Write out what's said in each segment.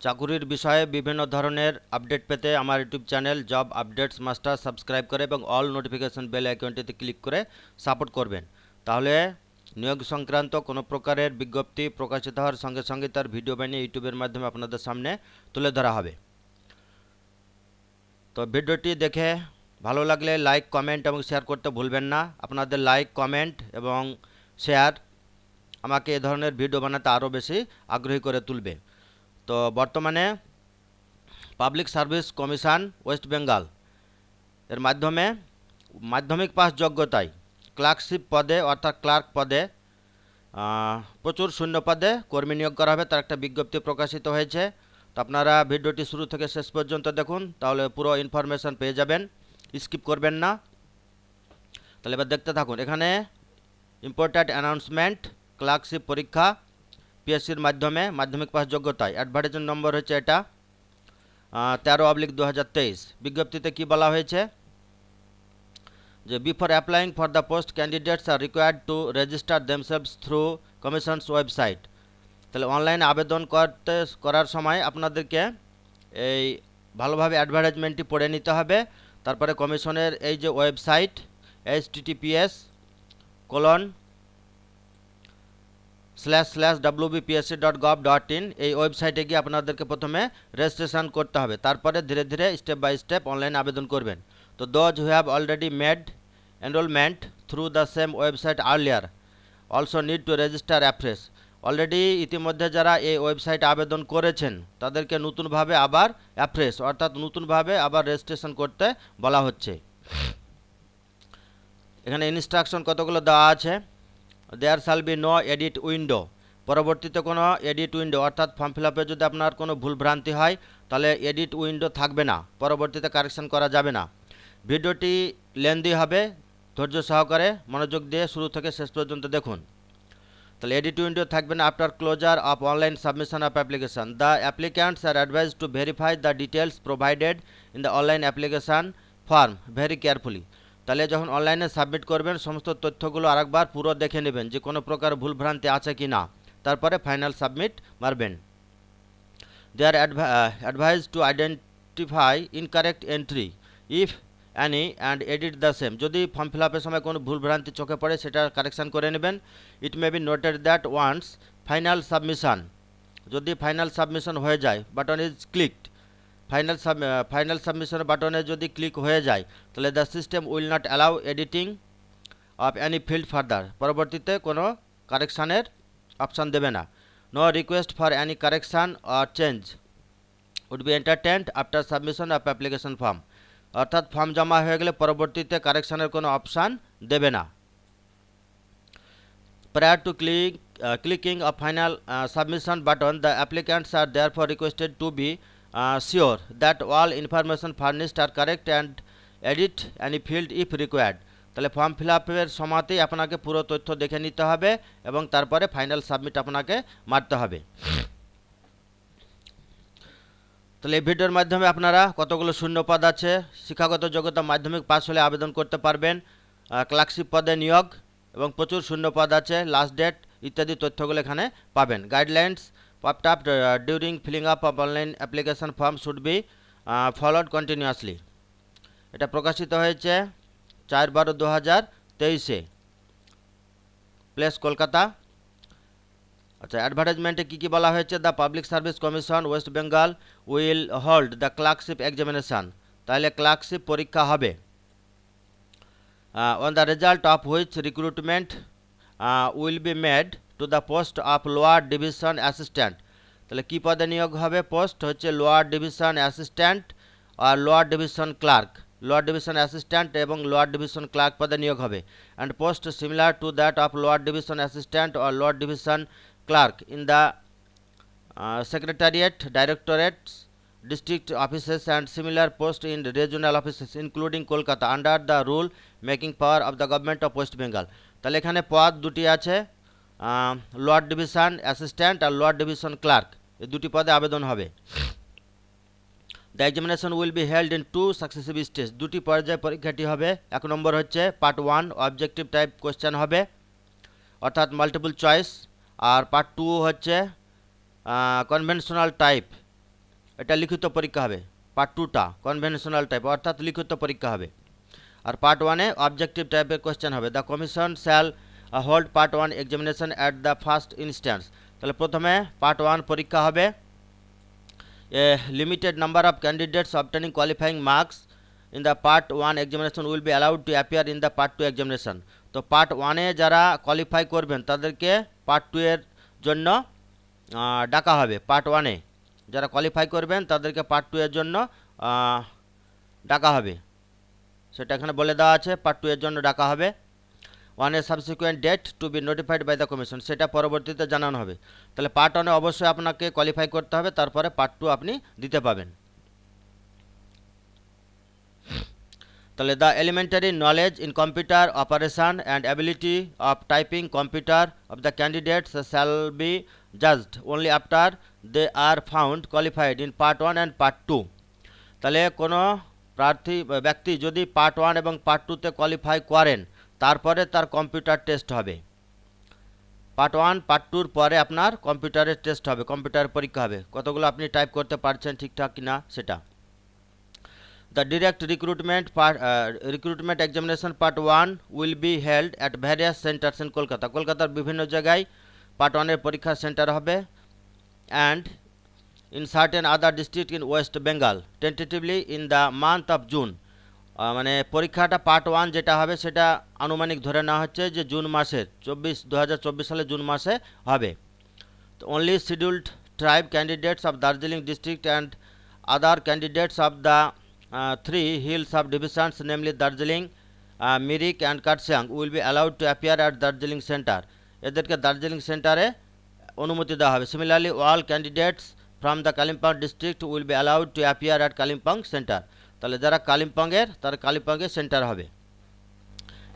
চাকুরির বিষয়ে বিভিন্ন ধরনের আপডেট পেতে আমার YouTube channel job updates master subscribe করে এবং অল নোটিফিকেশন বেল আইকনটিতে ক্লিক করে সাপোর্ট করবেন। তাহলে নিয়োগ সংক্রান্ত কোনো প্রকারের বিজ্ঞপ্তি প্রকাশিত হওয়ার সঙ্গে সঙ্গে তার ভিডিও বানিয়ে ইউটিউবের মাধ্যমে আপনাদের সামনে তুলে ধরা হবে। তো ভিডিওটি দেখে ভালো লাগলে লাইক, কমেন্ট এবং শেয়ার করতে ভুলবেন না। আপনাদের লাইক, কমেন্ট এবং শেয়ার আমাকে এ ধরনের ভিডিও বানাতে আরও বেশি আগ্রহী করে তুলবে। তো বর্তমানে public service commission West Bengal এর মাধ্যমে মাধ্যমিক পাস যোগ্যতায় ক্লার্কশিপ পদে অর্থাৎ ক্লার্ক পদে প্রচুর শূন্য পদে কর্মী নিয়োগ করা হবে, তার একটা বিজ্ঞপ্তি প্রকাশিত হয়েছে। তো আপনারা ভিডিওটি শুরু থেকে শেষ পর্যন্ত দেখুন, তাহলে পুরো ইনফরমেশন পেয়ে যাবেন, স্কিপ করবেন না। তাহলে এবার দেখতে থাকুন। এখানে ইম্পর্ট্যান্ট অ্যানাউন্সমেন্ট, ক্লার্কশিপ পরীক্ষা পিএসসির মাধ্যমে মাধ্যমিক পাস যোগ্যতায়। অ্যাডভার্টাইজমেন্ট নম্বর হচ্ছে এটা 13/2023। বিজ্ঞপ্তিতে কি বলা হয়েছে যে before applying for the post candidates are required to register themselves through commission's website. তাহলে অনলাইনে আবেদন করার সময় আপনাদেরকে এই ভালোভাবে অ্যাডভার্টাইজমেন্টটি পড়ে নিতে হবে। তারপরে কমিশনের এই যে ওয়েবসাইট https://wbpsc.gov.in এই ওয়েবসাইটে গিয়ে আপনাদেরকে প্রথমে রেজিস্ট্রেশন করতে হবে, তারপরে ধীরে ধীরে স্টেপ বাই স্টেপ অনলাইন আবেদন করবেন। তো those who have already made enrolment through the same website earlier also need to register afresh. Already ইতিমধ্যে যারা এই ওয়েবসাইটে আবেদন করেছেন তাদেরকে নতুনভাবে আবার অ্যাফ্রেশ অর্থাৎ নতুনভাবে আবার রেজিস্ট্রেশন করতে বলা হচ্ছে। এখানে ইনস্ট্রাকশন কতগুলো দেওয়া আছে। দেয়ার শাল বি নো এডিট উইন্ডো। পরবর্তীতে কোনো এডিট উইন্ডো অর্থাৎ ফর্ম ফিল আপে যদি আপনার কোনো ভুলভ্রান্তি হয় তাহলে এডিট উইন্ডো থাকবে না, পরবর্তীতে কারেকশন করা যাবে না। ভিডিওটি লেন্দি হবে, ধৈর্য সহকারে মনোযোগ দিয়ে শুরু থেকে শেষ পর্যন্ত দেখুন। তাহলে এডিট উইন্ডো থাকবে না। After closure of online submission of application the applicants are advise to verify the details provided in the online application form very carefully. তাহলে যখন অনলাইনে সাবমিট করবেন সমস্ত তথ্যগুলো আরেকবার পুরো দেখে নেবেন যে কোনো প্রকার ভুলভ্রান্তি আছে কি না, তারপরে ফাইনাল সাবমিট মারবেন। They are advise to identify incorrect entry if any and edit the same. যদি ফর্ম ফিল আপের সময় কোনো ভুলভ্রান্তি চোখে পড়ে সেটা কারেকশান করে নেবেন। It may be noted that once final submission, যদি ফাইনাল সাবমিশন হয়ে যায় button is clicked, final submission বাটনে যদি ক্লিক হয়ে যায় তাহলে the system will not allow editing of any field further. পরবর্তীতে কোনো কারেকশানের অপশান দেবে না। No request for any correction or change would be entertained after submission of application form. অর্থাৎ ফর্ম জমা হয়ে গেলে পরবর্তীতে কারেকশানের কোনো অপশান দেবে না। Prior to clicking a final submission button, the applicants are therefore requested to be sure that all information furnished are correct and edit any field if required. তাহলে form fill আপের সময়তেই আপনাকে পুরো তথ্য দেখে নিতে হবে এবং তারপরে ফাইনাল সাবমিট আপনাকে মারতে হবে। তাহলে এই ভিডিওর মাধ্যমে আপনারা কতগুলো শূন্য পদ আছে, শিক্ষাগত যোগ্যতা মাধ্যমিক পাস হলে আবেদন করতে পারবেন, ক্লার্কশিপ পদে নিয়োগ এবং প্রচুর শূন্য পদ আছে, লাস্ট ডেট ইত্যাদি তথ্যগুলো এখানে পাবেন। Guidelines popped up during filling up of online application form should be followed continuously। এটা প্রকাশিত হয়েছে 4/12/2023 প্লেস কলকাতা। আচ্ছা, অ্যাডভার্টাইজমেন্টে কী কী বলা হয়েছে। The public service commission West Bengal will hold the clerkship examination. তাহলে ক্লার্কশিপ পরীক্ষা হবে। On the result of which recruitment will be made to the post of lower division assistant। তাহলে কি পদে নিয়োগ হবে। পোস্ট হচ্ছে লোয়ার ডিভিশন অ্যাসিস্ট্যান্ট আর lower division clerk. Lower division assistant এবং লোয়ার ডিভিশন ক্লার্ক পদে নিয়োগ হবে। And post similar to that of lower division assistant or lower division clerk in the secretariat, directorates, district offices and similar posts in regional offices including Kolkata under the rule making power of the government of West Bengal। তাহলে এখানে পদ দুটি আছে, lower division assistant আর lower division clerk, এই দুটি পদে আবেদন হবে। The examination will be held in 2 successive stage. দুটি পর্যায়ে পরীক্ষাটি হবে। এক নম্বর হচ্ছে পার্ট 1 অবজেক্টিভ টাইপ কোয়েশ্চেন হবে অর্থাৎ মাল্টিপল চয়েস, আর পার্ট 2 হচ্ছে কনভেনশনাল টাইপ এটা লিখিত পরীক্ষা হবে। পার্ট 2টা কনভেনশনাল টাইপ অর্থাৎ লিখিত পরীক্ষা হবে। আর পার্ট 1-এ অবজেক্টিভ টাইপের কোশ্চেন হবে। The commission shall hold part 1 examination at the first instance. তাহলে প্রথমে পার্ট 1 পরীক্ষা হবে। A limited number of candidates obtaining qualifying marks in the part 1 examination will be allowed to appear in the part 2 examination. তো part 1-এ যারা qualify করবেন তাদেরকে part 2 এর জন্য ডাকা হবে। পার্ট 1-এ যারা কোয়ালিফাই করবেন তাদেরকে পার্ট 2 এর জন্য ডাকা হবে, সেটা এখানে বলে দেওয়া আছে। পার্ট 2 এর জন্য ডাকা হবে। 1 subsequent date to be notified by the commission, সেটা পরবর্তীতে জানানো হবে। তাহলে পার্ট 1-এ অবশ্যই আপনাকে কোয়ালিফাই করতে হবে, তারপরে পার্ট 2 আপনি দিতে পাবেন। তাহলে the elementary knowledge in computer operation and ability of typing computer of the candidates shall be judged only after they are found qualified in part 1 and part 2। তাহলে কোনো ব্যক্তি যদি পার্ট 1 এবং পার্ট 2-তে কোয়ালিফাই করেন তারপরে তার কম্পিউটার টেস্ট হবে। Part 1 part 2-র পরে আপনার কম্পিউটারের টেস্ট হবে, কম্পিউটার পরীক্ষা হবে, কতগুলো আপনি টাইপ করতে পারছেন ঠিকঠাক কিনা সেটা। The direct recruitment examination part 1 will be held at various centers in Kolkata. কলকাতার বিভিন্ন জায়গায় পার্ট 1-এর পরীক্ষা সেন্টার হবে and in certain other district in West Bengal tentatively in the month of June. মানে পরীক্ষাটা পার্ট 1 যেটা হবে সেটা আনুমানিক ধরে নেওয়া হচ্ছে যে জুন মাসের 2024 সালে জুন মাসে হবে। তো only scheduled tribe candidates of Darjeeling district and other candidates of the 3 hills of divisions namely Darjeeling, Mirik and Katsiang will be allowed to appear at Darjeeling center. এদেরকে দার্জিলিং সেন্টারে অনুমতি দেওয়া হবে। Similarly, all candidates from the Kalimpong district will be allowed to appear at Kalimpong center. তাহলে যারা কালিম্পংয়ের তারা কালিম্পংয়ে centre হবে।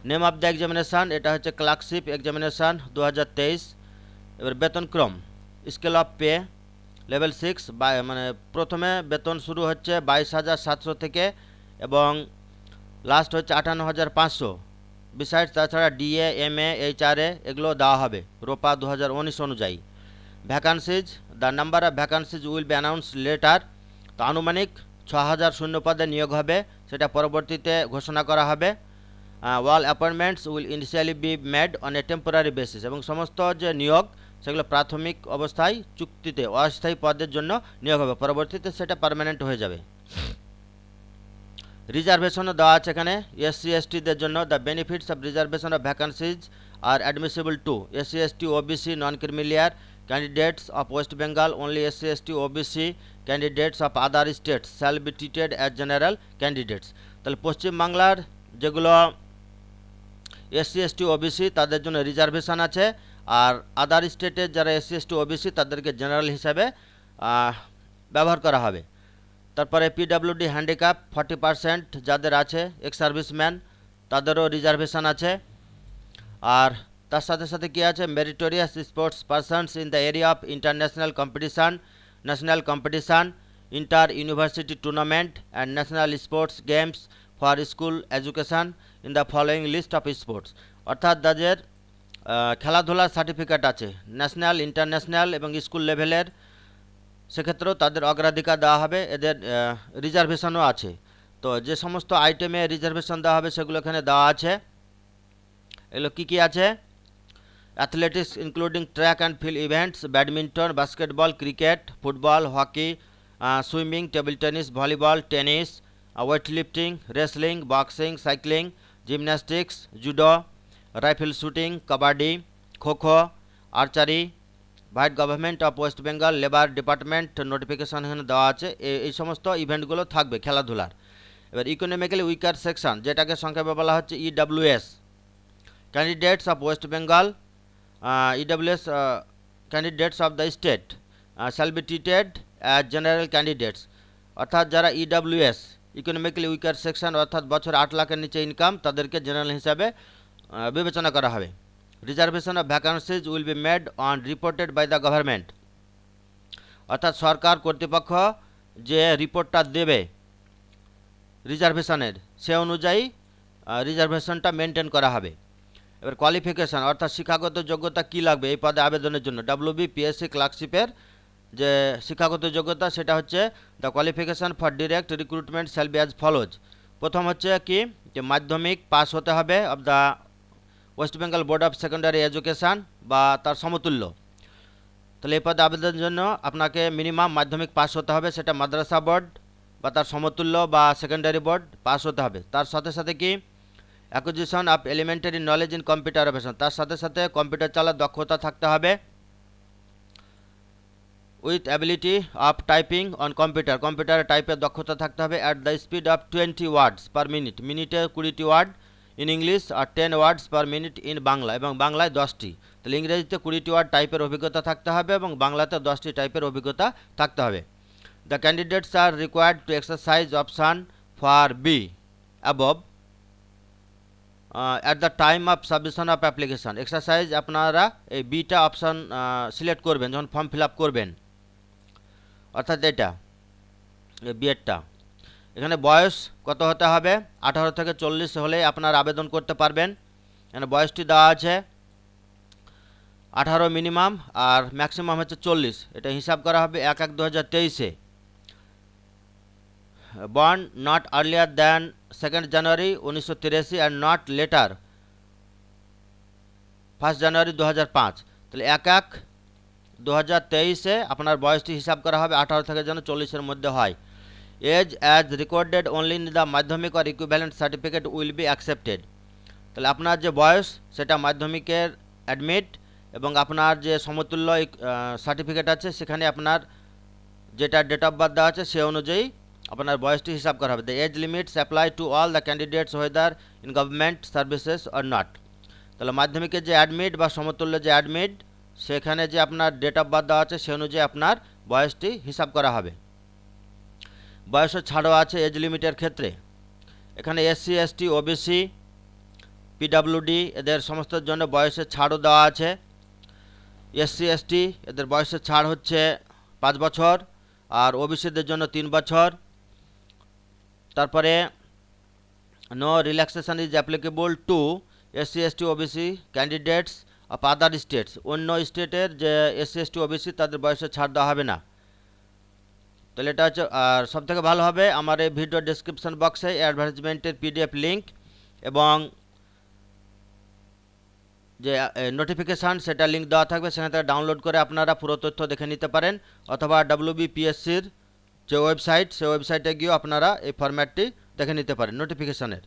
Name of the examination, এটা হচ্ছে ক্লার্কশিপ এক্সামিনেশান 2023। এবার বেতনক্রম, স্কেল অফ পে লেভেল 6, মানে প্রথমে বেতন শুরু হচ্ছে 22,700 থেকে এবং লাস্ট হচ্ছে 58,500। বিসাইডস তাছাড়া ডিএ, এমএ, এইচআরএ এগুলো দেওয়া হবে রোপা 2019 অনুযায়ী। Vacancies, the number of vacancies will B announce letter. তো আনুমানিক 6,000 শূন্য পদে নিয়োগ হবে, সেটা পরবর্তীতে ঘোষণা করা হবে। All appointments will initially B made on a temporary basis, এবং সমস্ত যে নিয়োগ সেগুলো প্রাথমিক অবস্থায় চুক্তিতে অস্থায়ী পদের জন্য নিয়োগ হবে, পরবর্তীতে সেটা পার্মানেন্ট হয়ে যাবে। রিজার্ভেশনও দেওয়া আছে এখানে এসসি এসটিদের জন্য। The benefits of reservation of vacancies are admissible to SC ST OBC non creamy layer candidates of West Bengal. Only SC ST OBC candidates of other states shall be treated as general candidates. তাহলে পশ্চিমবাংলার যেগুলো SC ST OBC তাদের জন্য reservation আছে, আর আদার স্টেটের যারা SC ST OBC তাদেরকে general হিসাবে ব্যবহার করা হবে। তারপরে পিডাব্লিউডি হ্যান্ডিক্যাপ 40% যাদের আছে, এক্স সার্ভিসম্যান তাদেরও রিজার্ভেশন আছে। আর তার সাথে সাথে কী আছে, meritorious sports persons in the area of international competition, national competition, inter university tournament and national sports games for school education in the following list of sports. অর্থাৎ যাদের খেলাধুলার সার্টিফিকেট আছে ন্যাশনাল, ইন্টারন্যাশনাল এবং স্কুল লেভেলের, সেক্ষেত্রেও তাদের অগ্রাধিকার দেওয়া হবে। এদের রিজার্ভেশনও আছে। তো যে সমস্ত আইটেমে রিজার্ভেশন দেওয়া হবে সেগুলো এখানে দেওয়া আছে। এগুলো কী কী আছে, athletics including track and field events, badminton, basketball, cricket, football, hockey, swimming, table tennis, volleyball, tennis, weight lifting, wrestling, boxing, cycling, gymnastics, judo, rifle shooting, kabaddi, kho kho, archery. White government of West Bengal labour department notification এখানে দেওয়া আছে। এই সমস্ত ইভেন্টগুলো থাকবে খেলাধুলার। এবার economically weaker section, যেটাকে সংক্ষেপে বলা হচ্ছে EWS, candidates of West Bengal, EWS candidates of the state shall be treated as general candidates. অর্থাৎ যারা ইডব্লিউএস ইকোনমিক্যালি উইকার সেকশন অর্থাৎ বছর 8 লাখের নিচে ইনকাম, তাদেরকে জেনারেল হিসাবে বিবেচনা করা হবে। Reservation of vacancies will be made on reported by the government. অর্থাৎ সরকার কর্তৃপক্ষ যে রিপোর্টটা দেবে রিজার্ভেশনের, সে অনুযায়ী রিজার্ভেশনটা মেনটেন করা হবে। এবার কোয়ালিফিকেশান অর্থাৎ শিক্ষাগত যোগ্যতা কী লাগবে এই পদে আবেদনের জন্য। WBPSC ক্লার্কশিপের যে শিক্ষাগত যোগ্যতা সেটা হচ্ছে the qualification for direct recruitment shall be as follows. প্রথম হচ্ছে কি যে মাধ্যমিক পাস হতে হবে of the West Bengal board of secondary education বা তার সমতুল্য। তাহলে এই পদে আবেদনের জন্য আপনাকে মিনিমাম মাধ্যমিক পাস হতে হবে, সেটা মাদ্রাসা বোর্ড বা তার সমতুল্য বা সেকেন্ডারি বোর্ড পাস হতে হবে। তার সাথে সাথে কি acquisition of elementary knowledge in computer operation, তার সাথে সাথে কম্পিউটার চালার দক্ষতা থাকতে হবে। With ability of typing on computer, কম্পিউটারে টাইপের দক্ষতা থাকতে হবে। At the speed of 20 words per minute, মিনিটে 20টি ওয়ার্ড ইন ইংলিশ আর 10 words per minute in Bangla, এবং বাংলায় 10টি। তাহলে ইংরেজিতে 20টি ওয়ার্ড টাইপের অভিজ্ঞতা থাকতে হবে এবং বাংলাতে 10টি টাইপের অভিজ্ঞতা থাকতে হবে। The candidates are required to exercise option for be above at the time of submission of application. Exercise আপনারা এই বিটা অপশান সিলেক্ট করবেন যখন ফর্ম ফিল আপ করবেন, অর্থাৎ এটা বিএডটা। এখানে বয়স কত হতে হবে? 18 থেকে 40 হলে আপনার আবেদন করতে পারবেন। এখানে বয়সটি দেওয়া আছে 18 মিনিমাম আর ম্যাক্সিমাম হচ্ছে 40। এটা হিসাব করা হবে 1/1/2023-এ। Born not earlier than 2 January 1983 and not later 1 January 2005। তাহলে 1/1/2023-এ আপনার বয়সটি হিসাব করা হবে 18 থেকে যেন 40-এর মধ্যে হয়। Age as recorded only in the Madhyamik or equivalent certificate will be accepted. তাহলে আপনার যে বয়স সেটা মাধ্যমিকের অ্যাডমিট এবং আপনার যে সমতুল্য সার্টিফিকেট আছে সেখানে আপনার যেটা ডেট অফ বার্থ দেওয়া আছে সে অনুযায়ী আপনার বয়সটি হিসাব করা হবে। The age limits apply to all the candidates whether in government services or not. তাহলে মাধ্যমিকের যে অ্যাডমিট বা সমতুল্য যে অ্যাডমিট সেখানে যে আপনার ডেট অফ বার্থ দেওয়া আছে সে অনুযায়ী আপনার বয়সটি হিসাব করা হবে। বয়সের ছাড়ও আছে এজ লিমিটের ক্ষেত্রে। এখানে এসসি এসটি ওবিসি পিডাব্লিউডি এদের সমস্তের জন্য বয়সের ছাড়ও দেওয়া আছে। এসসি এসটি এদের বয়সের ছাড় হচ্ছে 5 বছর আর ওবিসিদের জন্য 3 বছর। তারপরে no relaxation is applicable to SC ST OBC candidates of other states. অন্য স্টেটের যে এসসি এসটি ওবিসি তাদের বয়সের ছাড় দেওয়া হবে না। তাহলে এটা হচ্ছে, আর সবথেকে ভালো হবে আমার এই ভিডিও ডেসক্রিপশন বক্সে অ্যাডভার্টাইজমেন্টের পিডিএফ লিঙ্ক এবং যে নোটিফিকেশান সেটা লিঙ্ক দেওয়া থাকবে, সেখান থেকে ডাউনলোড করে আপনারা পুরো তথ্য দেখে নিতে পারেন, অথবা WBPSCর যে ওয়েবসাইট সেই ওয়েবসাইটে গিয়েও আপনারা এই ফরম্যাটটি দেখে নিতে পারেন নোটিফিকেশানের।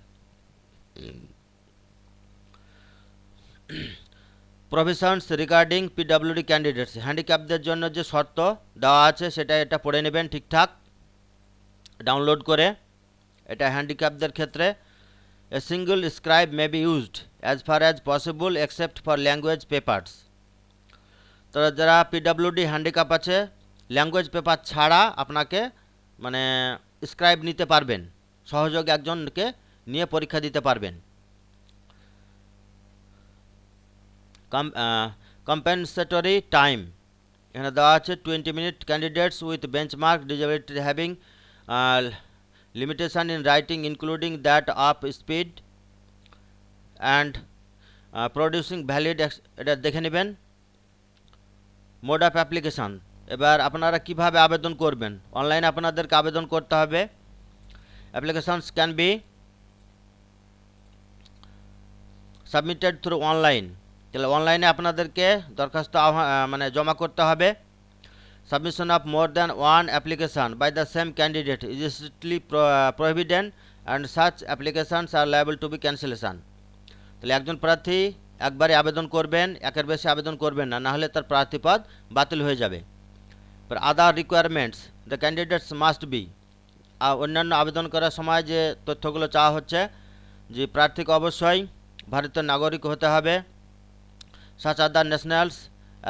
প্রভিশনস রিগার্ডিং পিডব্লিউডি ক্যান্ডিডেটস, হ্যান্ডিক্যাপদের জন্য যে শর্ত দেওয়া আছে সেটা এটা পড়ে নেবেন ঠিকঠাক ডাউনলোড করে। এটা হ্যান্ডিক্যাপদের ক্ষেত্রে a single scribe may be used as far as possible except for language papers. তো যারা পিডব্লিউডি হ্যান্ডিক্যাপ আছে ল্যাঙ্গুয়েজ পেপার ছাড়া আপনাকে মানে স্ক্রাইব নিতে পারবেন, সহযোগী একজনকে নিয়ে পরীক্ষা দিতে পারবেন। কম্পেনসেটরি টাইম এখানে দেওয়া আছে 20 minute. Candidates with benchmark disability having limitation in writing including that of speed and producing valid এটা দেখে নেবেন। মোড অফ অ্যাপ্লিকেশান, এবার আপনারা কিভাবে আবেদন করবেন। অনলাইনে আপনাদেরকে আবেদন করতে হবে। Applications can be submitted through online. তাহলে অনলাইনে আপনাদেরকে দরখাস্ত মানে জমা করতে হবে। Submission of more than one application by the same candidate is strictly prohibited and such applications are liable to be cancellation. তাহলে একজন প্রার্থী একবারে আবেদন করবেন, একের বেশি আবেদন করবেন না, নাহলে তার প্রার্থীপদ বাতিল হয়ে যাবে। Other requirements the candidates must be, অন্যান্য আবেদন করার সময় যে তথ্যগুলো চাওয়া হচ্ছে যে প্রার্থীকে অবশ্যই ভারতের নাগরিক হতে হবে। such other nationals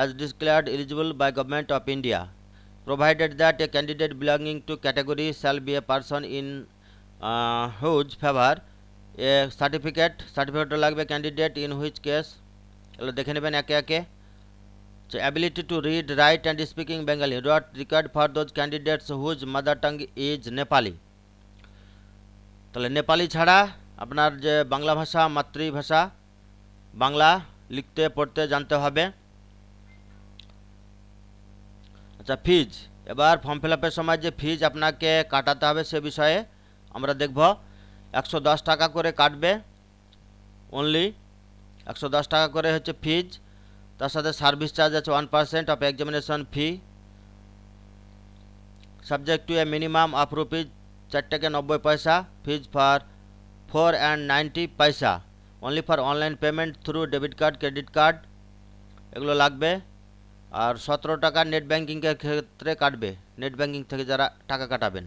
as declared eligible by Government of India, provided that a candidate belonging to category shall be a person in whose favor a certificate লাগবে candidate in which case এগুলো দেখে নেবেন একে একে। So ability to read, write and speaking Bengali not required for those candidates whose mother tongue is Nepali. তাহলে নেপালি ছাড়া আপনার যে বাংলা ভাষা মাতৃভাষা বাংলা লিখতে পড়তে জানতে হবে। আচ্ছা, ফিজ। এবার ফর্ম ফিল আপের সময় যে ফিজ আপনাকে কাটাতে হবে সে বিষয়ে আমরা দেখব। 110 টাকা করে কাটবে, অনলি 110 টাকা করে হচ্ছে ফিজ। তার সাথে সার্ভিস চার্জ আছে 1% of examination fee, subject to A minimum of rupees 4 টাকা 90 পয়সা, ফিজ ফর 4.90 পয়সা, only for online payment through debit card, credit card, এগুলো লাগবে। আর 17 টাকা নেট ব্যাঙ্কিংয়ের ক্ষেত্রে কাটবে, নেট ব্যাঙ্কিং থেকে যারা টাকা কাটাবেন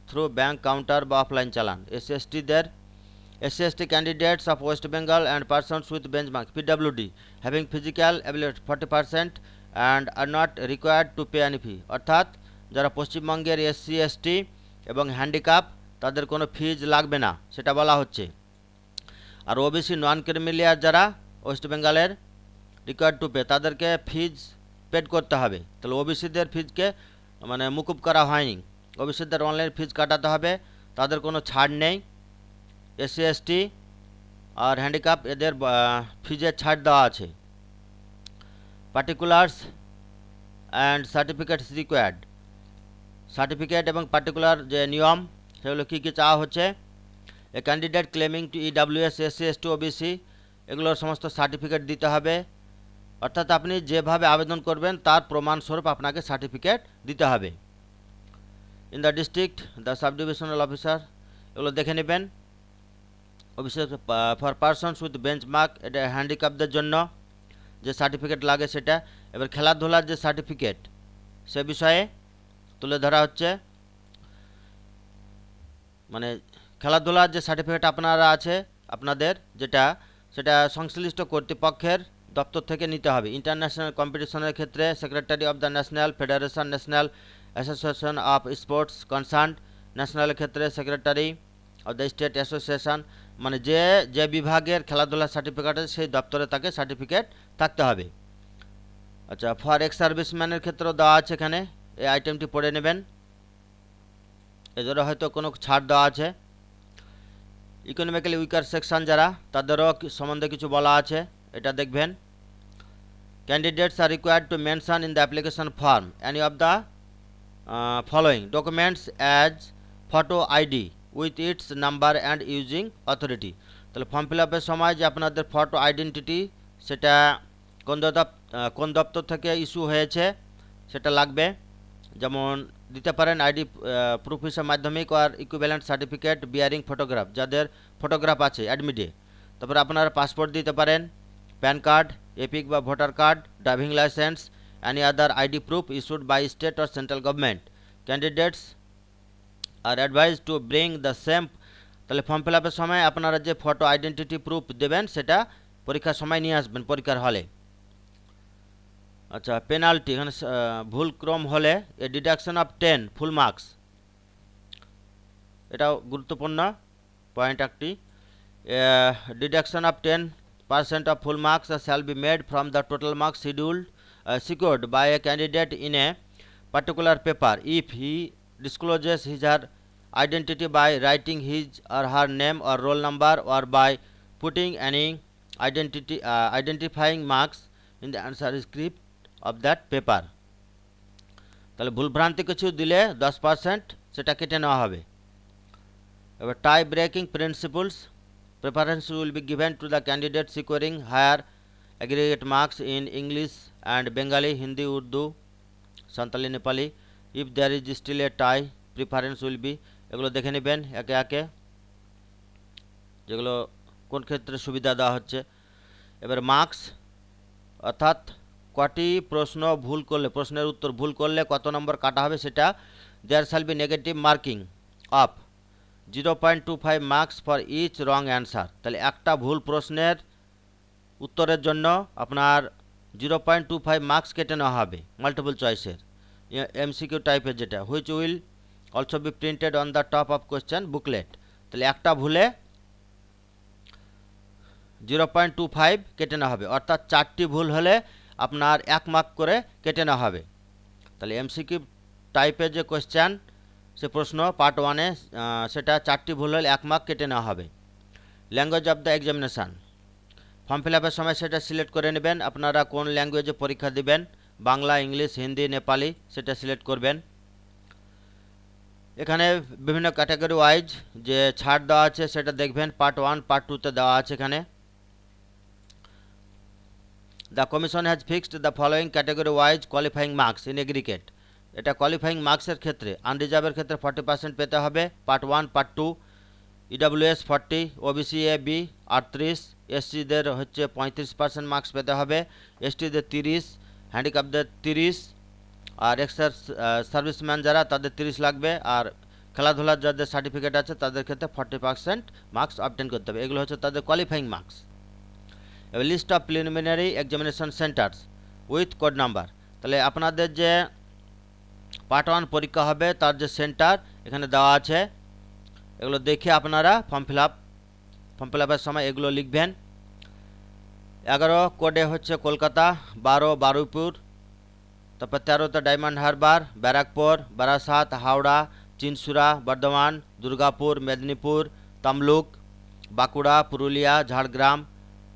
থ্রু ব্যাঙ্ক কাউন্টার বা অফলাইন চালান। এসসিএসটিদের SC/ST candidates of West Bengal and persons with benchmark PWD having physical ability 40% and are not required to pay any fee, অর্থাৎ যারা পশ্চিমবঙ্গের SC/ST এবং হ্যান্ডিক্যাপ তাদের কোনো ফিজ লাগবে না সেটা বলা হচ্ছে। আর ওবিসি নন ক্রিমিলিয়ার যারা ওয়েস্ট বেঙ্গলের রিকোয়ার্ড টু পে, তাদেরকে ফিজ পেড করতে হবে। তাহলে ওবিসিদের ফিজকে মানে মুকুব করা হয়নি, ওবিসিদের অনলাইন ফিজ কাটাতে হবে, তাদের কোনো ছাড় নেই। SC/ST আর হ্যান্ডিক্যাপ এদের ফিজের ছাড় দেওয়া আছে। Particulars and certificates required, certificate এবং পার্টিকুলার যে নিয়ম সেগুলো কী কী চাওয়া হচ্ছে। A candidate claiming to EWS SC/ST OBC এগুলোর সমস্ত সার্টিফিকেট দিতে হবে, অর্থাৎ আপনি যেভাবে আবেদন করবেন তার প্রমাণস্বরূপ আপনাকে সার্টিফিকেট দিতে হবে। In the district the sub divisional officer এগুলো দেখে নেবেন। Officer for persons with benchmark, এটা হ্যান্ডিক্যাপদের জন্য যে সার্টিফিকেট লাগে সেটা। এবার খেলাধুলার যে সার্টিফিকেট সে বিষয়ে তুলে ধরা হচ্ছে, মানে খেলাধুলার যে সার্টিফিকেট আপনারা আছে আপনাদের যেটা, সেটা সংশ্লিষ্ট কর্তৃপক্ষের দপ্তর থেকে নিতে হবে। ইন্টারন্যাশনাল কম্পিটিশনের ক্ষেত্রে secretary of the national federation, national association of sports concern, ন্যাশনালের ক্ষেত্রে secretary of the state association, মানে যে যে বিভাগের খেলাধুলার সার্টিফিকেট আছে সেই দপ্তরে তাকে সার্টিফিকেট থাকতে হবে। আচ্ছা, ফর এক্স সার্ভিসম্যানের ক্ষেত্রেও দেওয়া আছে, এখানে এই আইটেমটি পড়ে নেবেন, এদেরও হয়তো কোনো ছাড় দেওয়া আছে। ইকোনমিক্যালি উইকার সেকশন যারা, তাদেরও সম্বন্ধে কিছু বলা আছে, এটা দেখবেন। Candidates are required two mention in the application form any of the following documents as photo ID with its number and using authority. তাহলে ফর্ম ফিল আপের সময় যে আপনাদের ফটো আইডেন্টিটি সেটা কোন দপ্তর থেকে ইস্যু হয়েছে সেটা লাগবে। যেমন দিতে পারেন আইডি প্রুফ হিসাবে মাধ্যমিক আর ইকুইভ্যালেন্ট সার্টিফিকেট বিয়ারিং ফটোগ্রাফ, যাদের ফটোগ্রাফ আছে অ্যাডমিটে। তারপরে আপনারা পাসপোর্ট দিতে পারেন, প্যান কার্ড, এপিক বা voter card, driving licence, any other ID proof issued by state or central government. Candidates are advise to bring the same. তাহলে ফর্ম ফিল আপের সময় আপনারা যে ফটো আইডেন্টিটি প্রুফ দেবেন সেটা পরীক্ষার সময় নিয়ে আসবেন পরীক্ষার হলে। আচ্ছা, পেনাল্টি, এখানে ভুল ক্রম হলে এ ডিডাকশন অফ 10 ফুল মার্কস, এটাও গুরুত্বপূর্ণ পয়েন্ট একটি। Deduction of 10% of full marks shall be made from the total marks secured by a candidate in a particular paper if he discloses his or her identity by writing his or her name or roll number or by putting any identifying marks in the answer script of that paper। তাহলে ভুলভ্রান্তি কিছু দিলে 10% সেটা কেটে নেওয়া হবে। এবার tie breaking principles, preference will be given to the candidate securing higher aggregate marks in English and Bengali, Hindi, Urdu, Santali, Nepali. If there is still a tie, preference will be, এগুলো দেখে নেবেন একে একে যেগুলো কোন ক্ষেত্রে সুবিধা দেওয়া হচ্ছে। এবার মার্কস, অর্থাৎ কটি প্রশ্ন ভুল করলে, প্রশ্নের উত্তর ভুল করলে কত নম্বর কাটা হবে সেটা। There shall be negative marking of 0.25 marks for each wrong answer. তাহলে একটা ভুল প্রশ্নের উত্তরের জন্য আপনার 0.25 মার্কস কেটে নেওয়া হবে মাল্টিপল চয়েসের, MCQ টাইপের যেটা, which will also be printed on the top of question booklet. তাহলে একটা ভুলে 0.25 কেটে নেওয়া হবে, অর্থাৎ 4টি ভুল হলে আপনার 1 মার্ক করে কেটে নেওয়া হবে। তাহলে MCQ টাইপের যে কোয়েশ্চেন সে প্রশ্ন পার্ট 1-এ সেটা 4টি ভুল হলে 1 মার্ক কেটে নেওয়া হবে। Language of the examination, form fill আপের সময় সেটা সিলেক্ট করে নেবেন আপনারা কোন ল্যাঙ্গুয়েজে পরীক্ষা দেবেন, বাংলা, ইংলিশ, হিন্দি, নেপালি সেটা সিলেক্ট করবেন। এখানে বিভিন্ন ক্যাটাগরি ওয়াইজ যে ছাড় দেওয়া আছে সেটা দেখবেন, পার্ট 1 পার্ট 2তে দেওয়া আছে। এখানে the commission has fixed the following category wise qualifying marks in aggregate. এটা কোয়ালিফাইং মার্কসের ক্ষেত্রে আনরিজার্ভের ক্ষেত্রে 40% পেতে হবে, part 1 part 2। EWS 40, OBC A B 38, এসসিদের হচ্ছে 35% মার্কস পেতে হবে, এসটিদের 30, হ্যান্ডিক্যাপদের 30, আর এক্সার সার্ভিসম্যান যারা তাদের 30 লাগবে, আর খেলাধুলার যাদের সার্টিফিকেট আছে তাদের ক্ষেত্রে 40% মার্কস অবটেন করতে হবে। এগুলো হচ্ছে তাদের কোয়ালিফাইং মার্কস। এবার list of preliminary examination centres with code number. তাহলে আপনাদের যে পার্ট 1 পরীক্ষা হবে তার যে সেন্টার এখানে দেওয়া আছে, এগুলো দেখে আপনারা ফর্ম ফিল আপের সময় এগুলো লিখবেন। 11 কোডে হচ্ছে কলকাতা, 12 বারুইপুর, তারপর 13তে ডায়মন্ড হারবার, ব্যারাকপুর, বারাসাত, হাওড়া, চিনসুরা, বর্ধমান, দুর্গাপুর, মেদিনীপুর, তমলুক, বাঁকুড়া, পুরুলিয়া, ঝাড়গ্রাম,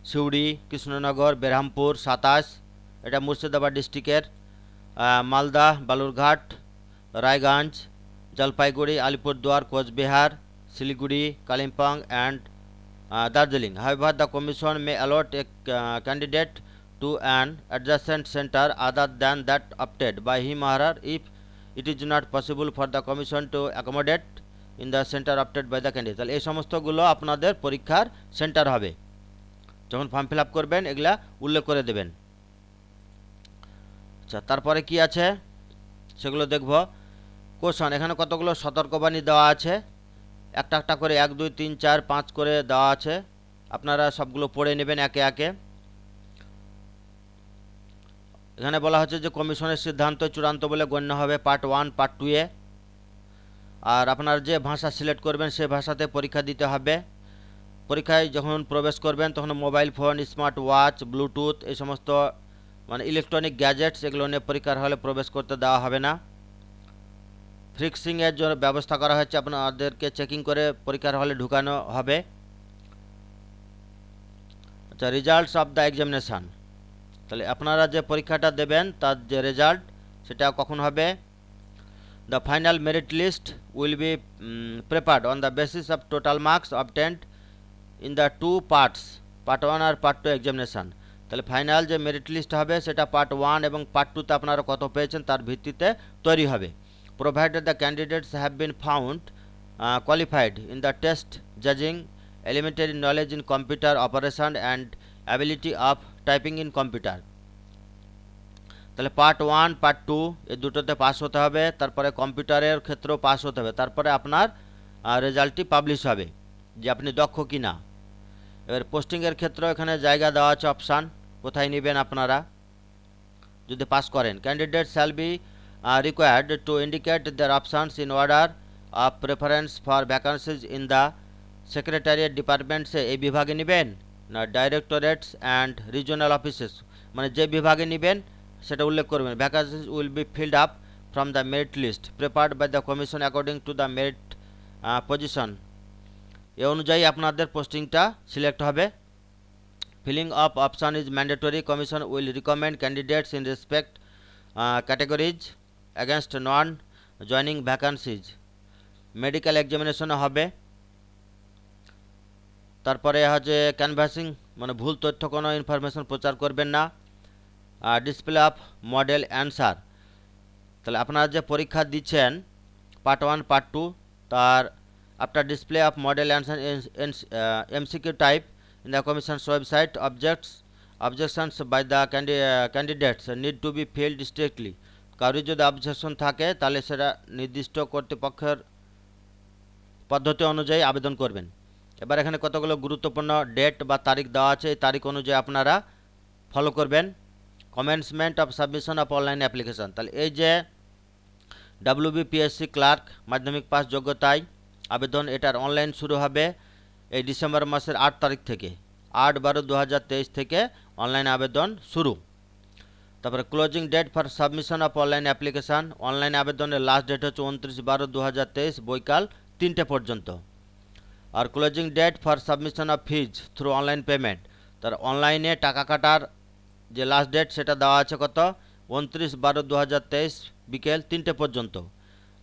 সিউড়ি, কৃষ্ণনগর, বেরহামপুর 27, এটা মুর্শিদাবাদ ডিস্ট্রিক্টের, Malda, Balurghat, Raiganj, Jalpaiguri, Alipurduar, Coochbehar, Siliguri, Kalimpong and Darjeeling. However, the Commission may allot a candidate to an adjacent center other than that opted by him or her if it is not possible for the Commission to accommodate in the center opted by the candidate. তাহলে এই সমস্তগুলো আপনাদের পরীক্ষার centre হবে, যখন form fill up করবেন এগুলা উল্লেখ করে দেবেন। আচ্ছা, তারপরে কি আছে সেগুলো দেখব। কোশ্চেন, এখানে কতগুলো সতর্কবাণী দেওয়া আছে, একটা একটা করে 1 2 3 4 5 করে দেওয়া আছে, আপনারা সবগুলো পড়ে নেবেন একে একে। এখানে বলা হচ্ছে যে কমিশনের সিদ্ধান্ত চূড়ান্ত বলে গণ্য হবে পার্ট 1 পার্ট 2 এ, আর আপনার যে ভাষা সিলেক্ট করবেন সেই ভাষাতে পরীক্ষা দিতে হবে। পরীক্ষায় যখন প্রবেশ করবেন তখন mobile phone, smart watch, Bluetooth এই সমস্ত মানে ইলেকট্রনিক গ্যাজেটস এগুলো নিয়ে পরীক্ষার হলে প্রবেশ করতে দেওয়া হবে না। ফিক্সিংয়ের জন্য ব্যবস্থা করা হয়েছে, আপনাদেরকে চেকিং করে পরীক্ষার হলে ঢুকানো হবে। আচ্ছা, রেজাল্টস অফ দ্য এক্সামিনেশান, তাহলে আপনারা যে পরীক্ষাটা দেবেন তার যে রেজাল্ট সেটা কখন হবে। The final merit list will be prepared on the basis of total marks obtained in the 2 parts, part 1 আর পার্ট 2 এক্সামিনেশান। তাহলে ফাইনাল যে মেরিট লিস্ট হবে সেটা পার্ট 1 এবং পার্ট 2তে আপনারা কত পেয়েছেন তার ভিত্তিতে তৈরি হবে। Provided the candidates have been found qualified in the test judging elementary knowledge in computer operation and ability of typing in computer. তাহলে পার্ট 1 পার্ট 2 এই দুটোতে পাস হতে হবে, তারপরে কম্পিউটারের ক্ষেত্রেও পাস হতে হবে, তারপরে আপনার রেজাল্টটি পাবলিশ হবে যে আপনি দক্ষ কিনা। এবার পোস্টিংয়ের ক্ষেত্রেও এখানে জায়গা দেওয়া আছে, অপশান কোথায় নেবেন আপনারা যদি পাস করেন। Candidate shall be required to indicate their options in order of preference for vacancies in the secretariat departments এই বিভাগে নেবেন না ডাইরেক্টরেটস অ্যান্ড রিজিওনাল অফিসেস, মানে যে বিভাগে নেবেন সেটা উল্লেখ করবেন। Vacancies will be filled up from the merit list prepared by the commission according to the merit position. এ অনুযায়ী আপনাদের পোস্টিংটা সিলেক্ট হবে। Filling of option is mandatory. Commission will recommend candidates in respect categories against non joining vacancies। Medical examination হবে। তারপরে হচ্ছে canvassing, মানে ভুল তথ্য কোনো ইনফরমেশন প্রচার করবেন না। ডিসপ্লে অফ মডেল অ্যান্সার, তাহলে আপনারা যে পরীক্ষা দিচ্ছেন পার্ট 1 পার্ট 2 তার after display of model answer MCQ type in the commission's website objections by the candidates need to be filled strictly। কারোর যদি অবজেকশন থাকে তাহলে সেটা নির্দিষ্ট কর্তৃপক্ষের পদ্ধতি অনুযায়ী আবেদন করবেন। এবার এখানে কতগুলো গুরুত্বপূর্ণ ডেট বা তারিখ দেওয়া আছে, এই তারিখ অনুযায়ী আপনারা ফলো করবেন। Commencement of submission of online application, তাহলে এই যে WBPSC ক্লার্ক মাধ্যমিক পাস যোগ্যতায় আবেদন, এটার অনলাইন শুরু হবে এই ডিসেম্বর মাসের 8 তারিখ থেকে, 8/12/2023 থেকে অনলাইন আবেদন শুরু। তারপরে closing date for submission of online application, online আবেদনের লাস্ট ডেট হচ্ছে 29/12/2023 বৈকাল 3টে পর্যন্ত। আর closing date for submission of fees through online payment, তার অনলাইনে টাকা কাটার যে লাস্ট ডেট সেটা দেওয়া আছে কত 29/12/2023 বিকেল 3টে পর্যন্ত।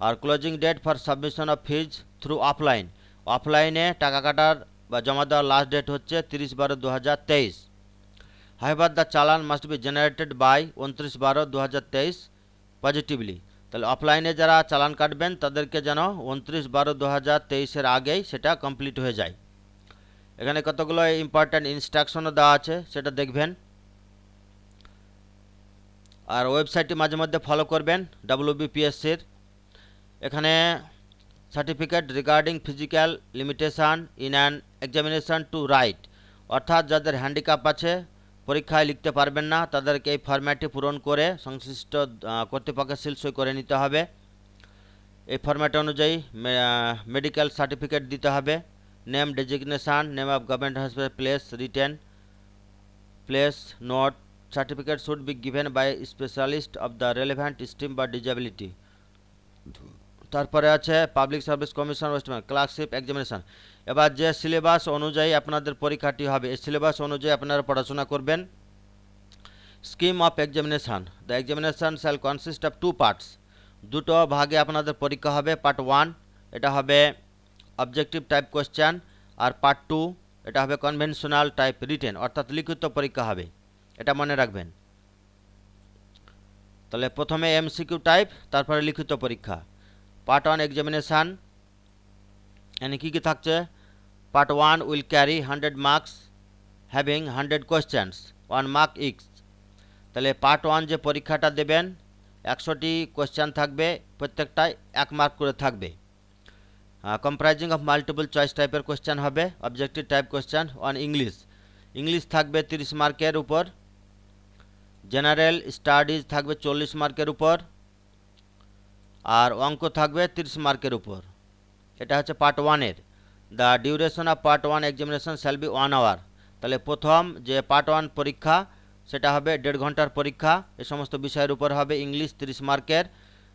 আর closing date for submission of fees through offline, অফলাইনে টাকা কাটার বা জমা দেওয়ার লাস্ট ডেট হচ্ছে 30/12/2023। However the challan must be generated by 29/12/2023 positively. তাহলে অফলাইনে যারা চালান কাটবেন তাদেরকে যেন 29/12/2023 আগেই সেটা কমপ্লিট হয়ে যায়। এখানে কতগুলো ইম্পর্ট্যান্ট ইনস্ট্রাকশনও দেওয়া আছে, সেটা দেখবেন। আর ওয়েবসাইটটি মাঝে মধ্যে ফলো করবেন WBPSCর। এখানে certificate regarding physical limitation in an examination to write, অর্থাৎ যাদের হ্যান্ডিক্যাপ আছে, পরীক্ষায় লিখতে পারবেন না, তাদেরকে এই ফরম্যাটটি পূরণ করে সংশ্লিষ্ট কর্তৃপক্ষের সিল সই করে নিতে হবে। এই ফরম্যাট অনুযায়ী মেডিকেল সার্টিফিকেট দিতে হবে। Name, designation, name of government hospital, place, written place, note. Certificate should be given by specialist of the relevant stream বা ডিজেবিলিটি। তারপরে আছে public service commission West Bengal clerkship examination. এবার যে সিলেবাস অনুযায়ী আপনাদের পরীক্ষাটি হবে, এই সিলেবাস অনুযায়ী আপনারা পড়াশোনা করবেন। Scheme of examination, the examination shall consist of 2 parts. দুটো ভাগে আপনাদের পরীক্ষা হবে। পার্ট 1 এটা হবে অবজেক্টিভ টাইপ কোয়েশ্চেন, আর পার্ট 2 এটা হবে কনভেনশনাল টাইপ রিটেন, অর্থাৎ লিখিত পরীক্ষা হবে। এটা মনে রাখবেন। তাহলে প্রথমে MCQ টাইপ, তারপরে লিখিত পরীক্ষা। পার্ট 1 এক্সামিনেশান এখানে কী কী থাকছে? Part 1 will carry 100 marks having 100 questions 1 mark each. তাহলে পার্ট 1 যে পরীক্ষাটা দেবেন 100টি কোয়েশ্চেন থাকবে, প্রত্যেকটায় 1 মার্ক করে থাকবে। কম্প্রাইজিং অফ মাল্টিপল চয়েস টাইপের কোয়েশ্চেন হবে। Objective type question on English, English থাকবে 30 মার্কের উপর। জেনারেল স্টাডিজ থাকবে 40 মার্কের উপর, আর অঙ্ক থাকবে 30 মার্কের উপর। এটা হচ্ছে পার্ট 1-এর। The duration of part 1 examination shall be 1 hour. তাহলে প্রথম যে পার্ট 1 পরীক্ষা সেটা হবে 1.5 ঘন্টার পরীক্ষা। এ সমস্ত বিষয়ের উপর হবে। ইংলিশ 30 মার্কের,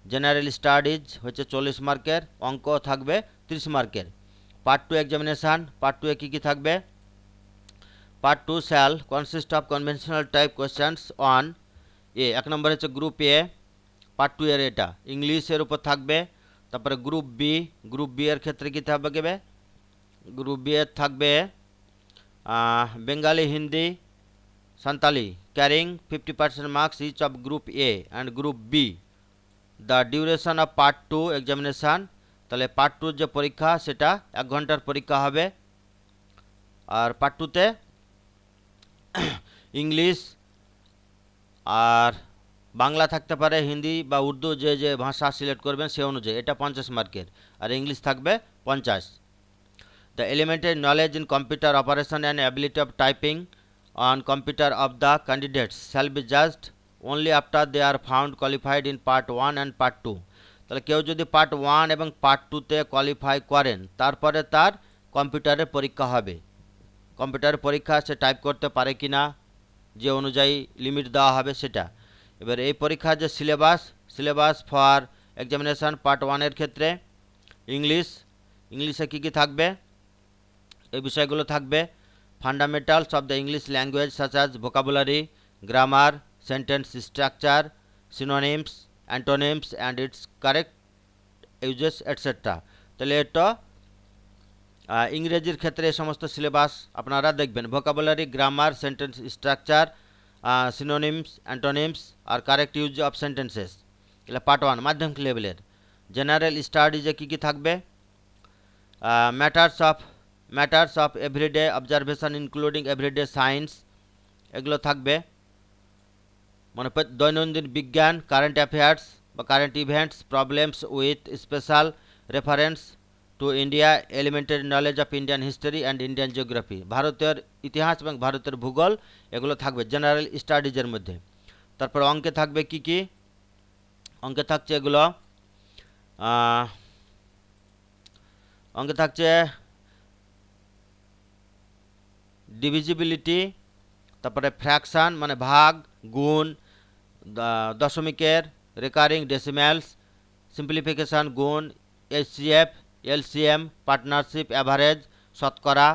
জেনারেল স্টাডিজ হচ্ছে 40 মার্কের, অঙ্ক থাকবে 30 মার্কের। পার্ট 2 এক্সামিনেশান, পার্ট 2-এ কী কী থাকবে? Part 2 shall consist of conventional type questions on a. 1 নম্বর হচ্ছে গ্রুপ এ, পার্ট 2 এর এটা ইংলিশের উপর থাকবে। তারপরে গ্রুপ বি, গ্রুপ বি এর ক্ষেত্রে কী থাকবে? গ্রুপ বি এর থাকবে Bengali, Hindi, Santali, carrying 50% marks each of group A and group B. The duration of part 2 examination, তাহলে পার্ট 2 যে পরীক্ষা সেটা 1 ঘন্টার পরীক্ষা হবে। আর পার্ট 2-তে ইংলিশ আর বাংলা থাকতে পারে, হিন্দি বা উর্দু, যে যে ভাষা সিলেক্ট করবেন সে অনুযায়ী। এটা 50 মার্কের, আর ইংলিশ থাকবে 50। The elementary knowledge in computer operation and ability of typing on computer of the candidates shall be judged only after they are found qualified in part 1 and part 2। তাহলে কেউ যদি পার্ট 1 এবং part 2-তে qualify করেন, তারপরে তার কম্পিউটারের পরীক্ষা হবে। কম্পিউটারের পরীক্ষা সে টাইপ করতে পারে কি না, যে অনুযায়ী লিমিট দেওয়া হবে সেটা। এবার এই পরীক্ষার যে সিলেবাস ফর এক্সামিনেশান পার্ট 1-এর ক্ষেত্রে ইংলিশে কী কী থাকবে? এই বিষয়গুলো থাকবে। Fundamentals of the English language such as vocabulary, grammar, sentence structure, synonyms, antonyms and its correct usages etcetera. তাহলে এটা ইংরেজির ক্ষেত্রে এই সমস্ত সিলেবাস আপনারা দেখবেন। Vocabulary, grammar, sentence structure, synonyms, antonyms আর কারেক্ট ইউজ অফ সেন্টেন্সেস। এগুলো পার্ট 1 মাধ্যমিক লেভেলের। জেনারেল স্টাডিজে কী কী থাকবে? Matters of everyday observation including everyday science, এগুলো থাকবে। মানে দৈনন্দিন বিজ্ঞান, কারেন্ট অ্যাফেয়ার্স বা current events, problems with special reference to India, elementary knowledge of Indian history and Indian geography, ভারতের ইতিহাস এবং ভারতের ভূগোল, এগুলো থাকবে জেনারেল স্টাডিজের মধ্যে। তারপর অঙ্কে থাকবে কি কি? অঙ্কে থাকছে এগুলো, অঙ্কে থাকছে ডিভিজিবিলিটি, তারপরে ফ্র্যাকশান মানে ভাগ, গুণ, দশমিকের, রেকারিং, ডেসিম্যালস, সিম্পলিফিকেশান, গুণ, HCF, LCM, পার্টনারশিপ, অ্যাভারেজ, শতকরা,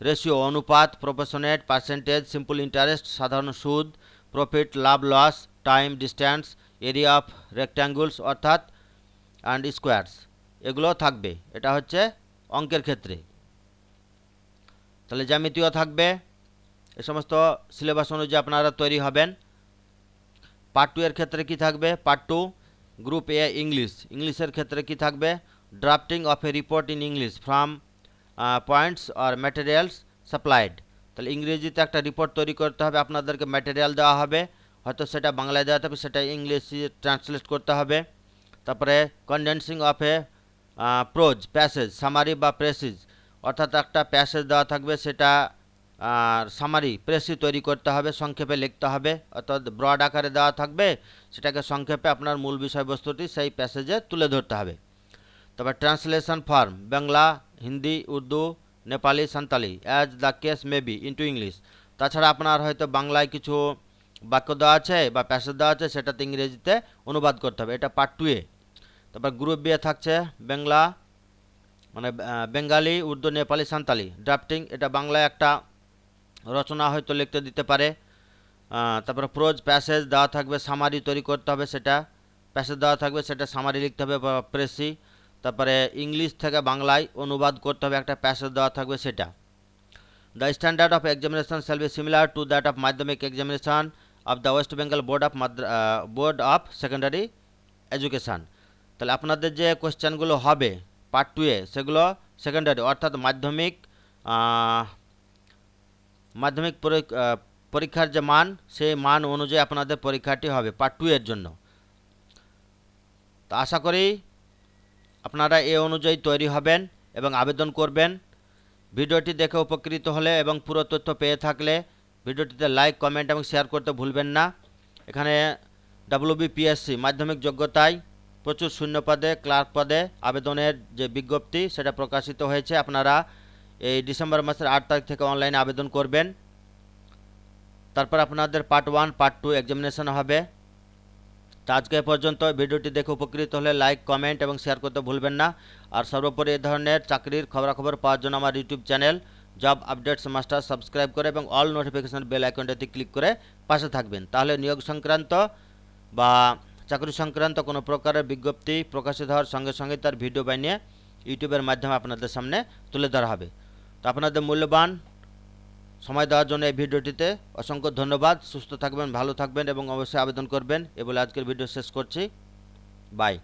রেশিও অনুপাত, প্রপোর্শনেট, পার্সেন্টেজ, সিম্পল ইন্টারেস্ট, সাধারণ সুদ, প্রফিট, লাভ loss, time, distance, area of rectangles অর্থাৎ অ্যান্ড স্কোয়ারস, এগুলো থাকবে। এটা হচ্ছে অঙ্কের ক্ষেত্রে। তাহলে জ্যামিতিও থাকবে। এ সমস্ত সিলেবাস অনুযায়ী আপনারা তৈরি হবেন। পার্ট 2 এর ক্ষেত্রে কি থাকবে? পার্ট 2 গ্রুপ এ ইংলিশের ক্ষেত্রে কি থাকবে? Drafting of A report in English from points or materials supplied. তাহলে ইংরেজিতে একটা রিপোর্ট তৈরি করতে হবে, আপনাদেরকে ম্যাটেরিয়াল দেওয়া হবে, হয়তো সেটা বাংলায় দেওয়া হবে, সেটা ইংলিশে ট্রান্সলেট করতে হবে। তারপরে condensing of a prose passage, summary বা প্রেসিজ, অর্থাৎ একটা প্যাসেজ দেওয়া থাকবে, সেটা সামারি প্রেসি তৈরি করতে হবে, সংক্ষেপে লিখতে হবে, অর্থাৎ ব্রড আকারে দেওয়া থাকবে, সেটাকে সংক্ষেপে আপনার মূল বিষয়বস্তুটি সেই প্যাসেজে তুলে ধরতে হবে। তারপর translation form Bangla, Hindi, Urdu, Nepali, Santali as the case may be into English. তাছাড়া আপনার হয়তো বাংলায় কিছু বাক্য দেওয়া আছে বা প্যাসেজ দেওয়া আছে, সেটাতে ইংরেজিতে অনুবাদ করতে হবে। এটা পার্ট 2 এ। তারপর গ্রুপ বি এ থাকছে বাংলা মানে বেঙ্গালি, উর্দু, নেপালি, সান্তালি ড্রাফটিং, এটা বাংলায় একটা রচনা হয়তো লিখতে দিতে পারে। তারপরে প্রোজ প্যাসেজ দেওয়া থাকবে, সামারি তৈরি করতে হবে, সেটা প্যাসেজ দেওয়া থাকবে, সেটা সামারি লিখতে হবে বা প্রেসি। তারপরে ইংলিশ থেকে বাংলায় অনুবাদ করতে হবে, একটা প্যাসেজ দেওয়া থাকবে, সেটা। The standard of examination shall be similar to that of Madhyamik examination of the West Bengal board of secondary education. তাহলে আপনাদের যে কোয়েশ্চেনগুলো হবে পার্ট 2 এ, সেগুলো সেকেন্ডারি অর্থাৎ মাধ্যমিক পরীক্ষার যে মান, সেই মান অনুযায়ী আপনাদের পরীক্ষাটি হবে পার্ট 2 এর জন্য। তো আশা করি আপনারা এ অনুযায়ী তৈরি হবেন এবং আবেদন করবেন। ভিডিওটি দেখে উপকৃত হলে এবং পুরো তথ্য পেয়ে থাকলে ভিডিওটিতে লাইক, কমেন্ট এবং শেয়ার করতে ভুলবেন না। এখানে WBPSC মাধ্যমিক যোগ্যতায় প্রচুর শূন্য পদে ক্লার্ক পদে আবেদনের যে বিজ্ঞপ্তি, সেটা প্রকাশিত হয়েছে। আপনারা এই ডিসেম্বর মাসের 8 তারিখ থেকে অনলাইনে আবেদন করবেন। তারপর আপনাদের পার্ট 1, পার্ট 2 এক্সামিনেশন হবে। তো আজকে পর্যন্ত। ভিডিওটি দেখে উপকৃত হলে লাইক, কমেন্ট এবং শেয়ার করতে ভুলবেন না। আর সর্বোপরি এই ধরনের চাকরির খবরাখবর পাওয়ার জন্য আমার YouTube channel job updates master subscribe করে এবং অল নোটিফিকেশন বেল আইকনটিতে ক্লিক করে পাশে থাকবেন। তাহলে নিয়োগ সংক্রান্ত বা চাকরি সংক্রান্ত কোনো প্রকারের বিজ্ঞপ্তি প্রকাশিত হওয়ার সঙ্গে সঙ্গে তার ভিডিও বানিয়ে ইউটিউবের মাধ্যমে আপনাদের সামনে তুলে ধরা হবে। তো আপনাদের মূল্যবান সময় দেওয়ার জন্য এই ভিডিওটিতে অসংখ্য ধন্যবাদ। সুস্থ থাকবেন, ভালো থাকবেন এবং অবশ্যই আবেদন করবেন। এ বলে আজকের ভিডিও শেষ করছি। বাই।